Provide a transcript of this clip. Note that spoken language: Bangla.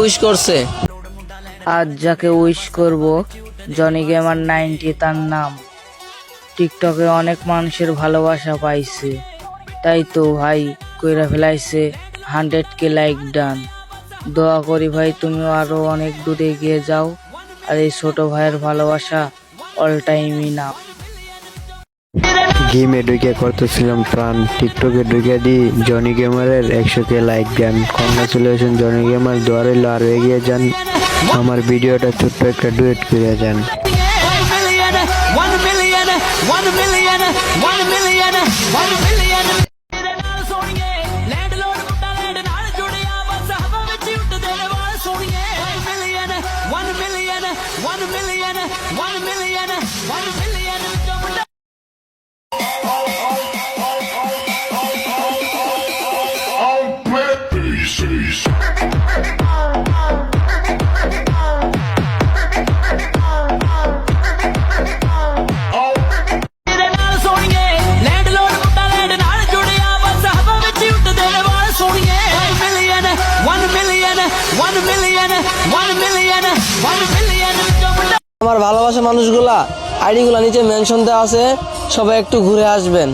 উইশ করছে? আজ যাকে উইশ করব জনি গেমার 90 তার নাম। টিকটকে অনেক মানুষের ভালোবাসা পাইছে, তাই তো ভাই কইরা ফেলাইছে 100K লাইক ডান। দোয়া করি ভাই তুমিও আরো অনেক দূরে এগিয়ে যাও, আর এই ছোট ভাইয়ের ভালোবাসা অল টাইমই না। গেমে ঢুকে করতেছিলাম প্রাণ, টিকটকে ঢুকে দিই জনি গেমারের 100K লাইক দেন। কংগ্রাচুলেশন জনি গেমার, দোয়া রইল আরো এগিয়ে যান। আমার ভিডিওটা ছোট্ট একটা ডুয়েট করে যান। আমার ভালোবাসা মানুষগুলা আইডি গুলা নিচে মেনশন দেওয়া আছে, সবাই একটু ঘুরে আসবেন।